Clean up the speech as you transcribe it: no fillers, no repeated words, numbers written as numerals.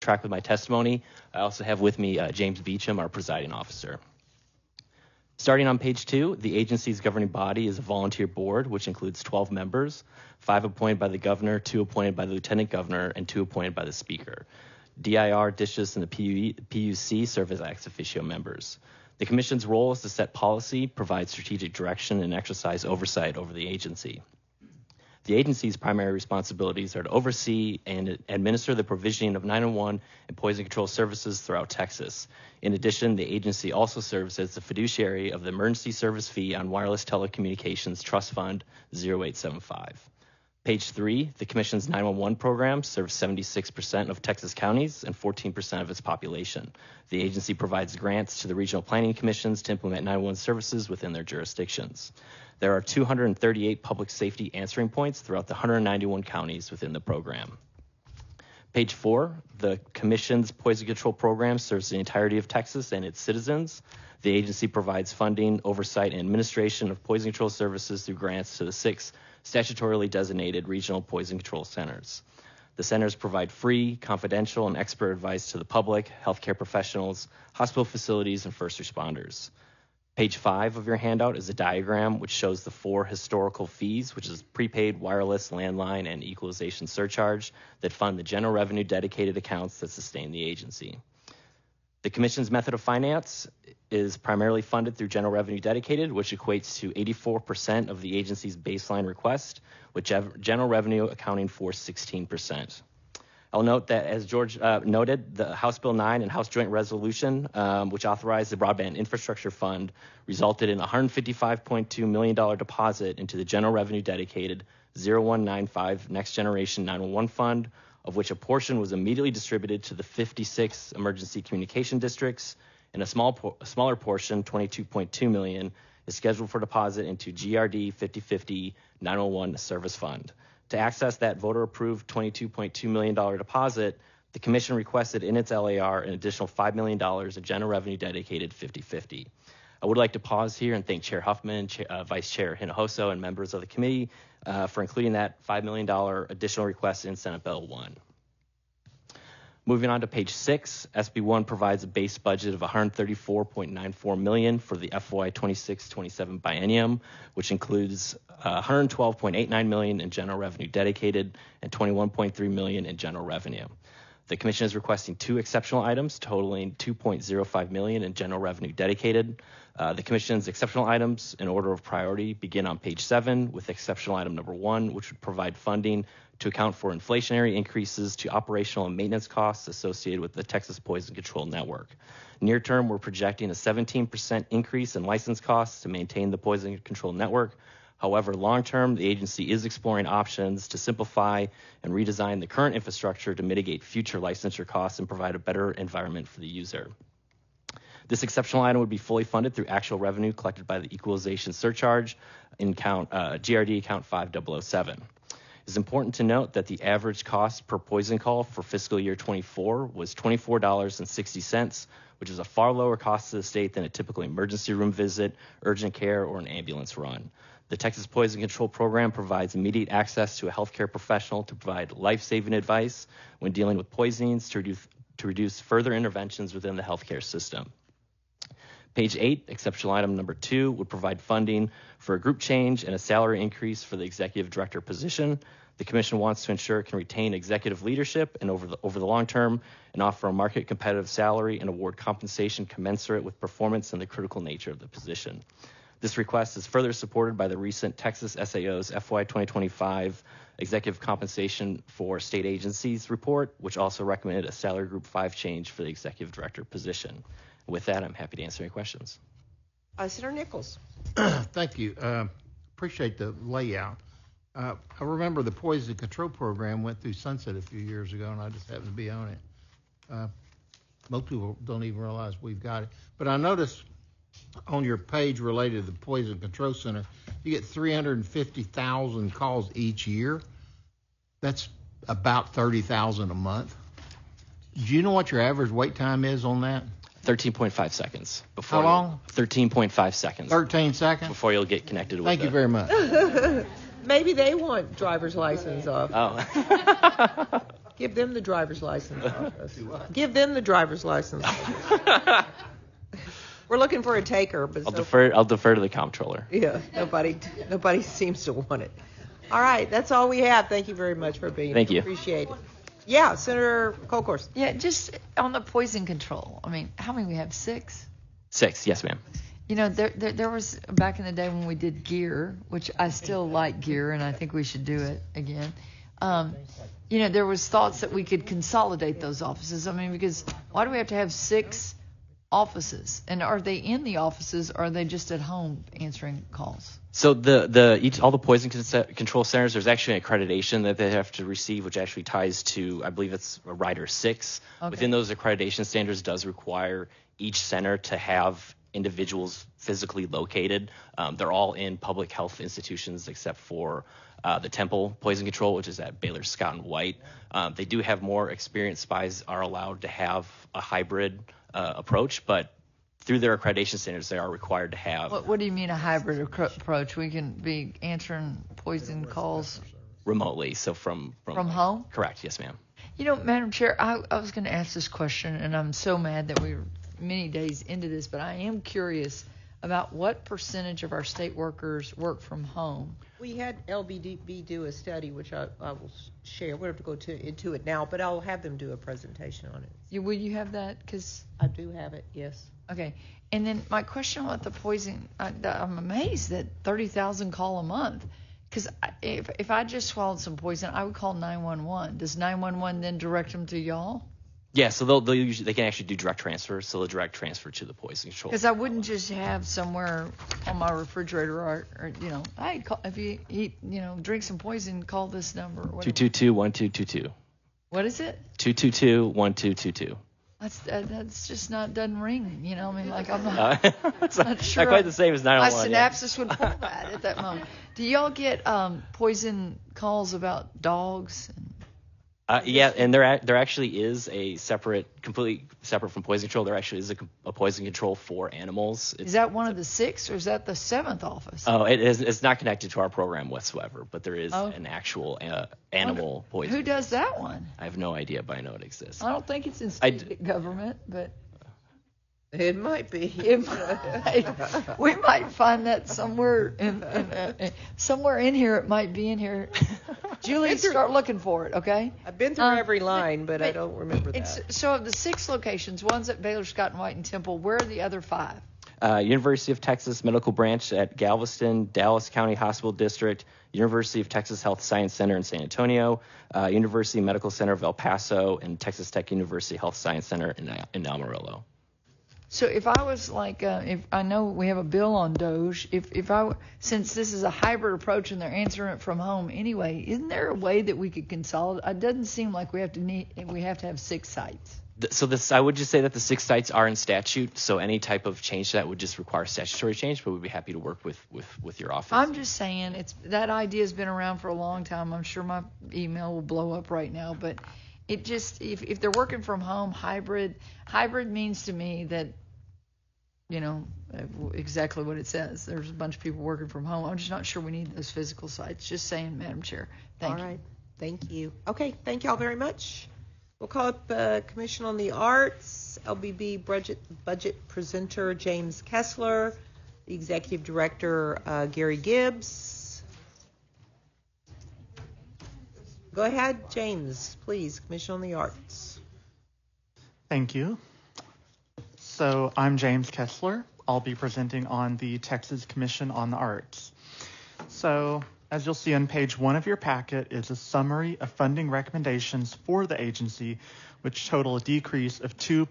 track with my testimony, I also have with me James Beecham, our presiding officer. Starting on page 2, the agency's governing body is a volunteer board, which includes 12 members, 5 appointed by the governor, 2 appointed by the lieutenant governor, and 2 appointed by the speaker. DIR, DISHIS, and the PUC serve as ex officio members. The commission's role is to set policy, provide strategic direction, and exercise oversight over the agency. The agency's primary responsibilities are to oversee and administer the provisioning of 911 and poison control services throughout Texas. In addition, the agency also serves as the fiduciary of the Emergency Service Fee on Wireless Telecommunications Trust Fund 0875. Page 3, the Commission's 911 program serves 76% of Texas counties and 14% of its population. The agency provides grants to the regional planning commissions to implement 911 services within their jurisdictions. There are 238 public safety answering points throughout the 191 counties within the program. Page 4, the Commission's poison control program serves the entirety of Texas and its citizens. The agency provides funding, oversight, and administration of poison control services through grants to the 6 statutorily designated regional poison control centers. The centers provide free, confidential, and expert advice to the public, healthcare professionals, hospital facilities, and first responders. Page 5 of your handout is a diagram which shows the 4 historical fees, which is prepaid, wireless, landline, and equalization surcharge, that fund the general revenue dedicated accounts that sustain the agency. The Commission's method of finance is primarily funded through general revenue dedicated, which equates to 84% of the agency's baseline request, with general revenue accounting for 16%. I'll note that, as George noted, the House Bill 9 and House Joint Resolution, which authorized the Broadband Infrastructure Fund, resulted in a $155.2 million deposit into the General Revenue Dedicated 0195 Next Generation 911 Fund, of which a portion was immediately distributed to the 56 emergency communication districts, and a smaller portion, $22.2 million, is scheduled for deposit into GRD 5050 911 Service Fund. To access that voter-approved $22.2 million deposit, the Commission requested in its LAR an additional $5 million of general revenue dedicated 50/50. I would like to pause here and thank Chair Huffman, Vice Chair Hinojosa, and members of the committee for including that $5 million additional request in Senate Bill 1. Moving on to page 6, SB 1 provides a base budget of $134.94 million for the FY 26-27 biennium, which includes $112.89 million in general revenue dedicated and $21.3 million in general revenue. The Commission is requesting 2 exceptional items totaling $2.05 million in general revenue dedicated. The Commission's exceptional items in order of priority begin on page 7 with exceptional item number 1, which would provide funding to account for inflationary increases to operational and maintenance costs associated with the Texas Poison Control Network. Near term, we're projecting a 17% increase in license costs to maintain the Poison Control Network. However, long term, the agency is exploring options to simplify and redesign the current infrastructure to mitigate future licensure costs and provide a better environment for the user. This exceptional item would be fully funded through actual revenue collected by the equalization surcharge in GRD account 5007. It's important to note that the average cost per poison call for fiscal year 24 was $24.60, which is a far lower cost to the state than a typical emergency room visit, urgent care, or an ambulance run. The Texas Poison Control Program provides immediate access to a healthcare professional to provide life-saving advice when dealing with poisonings to reduce further interventions within the healthcare system. Page 8, exceptional item number 2, would provide funding for a group change and a salary increase for the executive director position. The Commission wants to ensure it can retain executive leadership and over the long term and offer a market competitive salary and award compensation commensurate with performance and the critical nature of the position. This request is further supported by the recent Texas SAO's FY 2025 Executive Compensation for State Agencies report, which also recommended a salary group 5 change for the executive director position. With that, I'm happy to answer any questions. Senator Nichols. Thank you. Appreciate the layout. I remember the Poison Control Program went through sunset a few years ago, and I just happened to be on it. Most people don't even realize we've got it. But I noticed on your page related to the Poison Control Center, you get 350,000 calls each year. That's about 30,000 a month. Do you know what your average wait time is on that? 13.5 seconds. How long? 13.5 seconds. 13 seconds? Before you'll get connected with Thank you very much. Maybe they want driver's license off. Oh. Give them the driver's license office. Give them the driver's license office. We're looking for a taker, but I'll defer to the comptroller. Yeah, nobody seems to want it. All right, that's all we have. Thank you very much for being here. Thank you. Appreciate it. Yeah, Senator Kolkhorst. Yeah, just on the poison control. I mean, how many we have? 6? 6, yes, ma'am. You know, there was back in the day when we did gear, which I still like gear, and I think we should do it again. You know, there was thoughts that we could consolidate those offices. I mean, because why do we have to have 6 offices? And are they in the offices, or are they just at home answering calls? So all the poison control centers, there's actually an accreditation that they have to receive, which actually ties to, I believe it's a Rider 6. Okay. Within those accreditation standards does require each center to have individuals physically located. They're all in public health institutions except for the Temple Poison Control, which is at Baylor Scott and White. They do have more experienced spies are allowed to have a hybrid approach, but through their accreditation standards, they are required to have. What do you mean a hybrid approach? We can be answering poison calls remotely, so from home? Correct, yes, ma'am. You know, Madam Chair, I was going to ask this question, and I'm so mad that we're many days into this, but I am curious about what percentage of our state workers work from home. We had LBDB do a study, which I will share. We don't have to go into it now, but I'll have them do a presentation on it. Will you have that? 'Cause I do have it, yes. Okay. And then my question about the poison, I'm amazed that 30,000 call a month. Because if I just swallowed some poison, I would call 911. Does 911 then direct them to y'all? Yeah, so they can actually do direct transfer, so they'll direct transfer to the poison control. Because I wouldn't just have somewhere on my refrigerator or you know, hey, if you eat, you know, drink some poison, call this number. 222-1222. What is it? 222-1222. That's just doesn't ring, you know. I mean, like I'm not, it's not sure. Not quite the same as 911. My synapses would pull that at that moment. Do y'all get poison calls about dogs? Yeah, and there actually is a completely separate from poison control. There actually is a poison control for animals. Is that one of the 6, or is that the 7th office? Oh, it's not connected to our program whatsoever, but there is an actual animal poison. Who does that one? I have no idea, but I know it exists. I don't think it's in state government, but it might be. We might find that somewhere in here. It might be in here. Julie, start looking for it, okay? I've been through every line, but I don't remember that. So of the 6 locations, one's at Baylor Scott and White and Temple. Where are the other 5? University of Texas Medical Branch at Galveston, Dallas County Hospital District, University of Texas Health Science Center in San Antonio, University Medical Center of El Paso, and Texas Tech University Health Science Center in Amarillo. So if I was like, if I know we have a bill on Doge, since this is a hybrid approach and they're answering it from home anyway, isn't there a way that we could consolidate? It doesn't seem like we have to have 6 sites. So I would just say that the 6 sites are in statute. So any type of change to that would just require statutory change, but we'd be happy to work with your office. I'm just saying that idea has been around for a long time. I'm sure my email will blow up right now, but it just if they're working from home, hybrid means to me that, you know, exactly what it says. There's a bunch of people working from home. I'm just not sure we need those physical sites. Just saying, Madam Chair. Thank you. All right. Thank you. Okay. Thank you all very much. We'll call up Commission on the Arts, LBB budget presenter James Kessler, the Executive Director Gary Gibbs. Go ahead, James, please. Commission on the Arts. Thank you. So I'm James Kessler. I'll be presenting on the Texas Commission on the Arts. So as you'll see on page 1 of your packet is a summary of funding recommendations for the agency, which total a decrease of 2.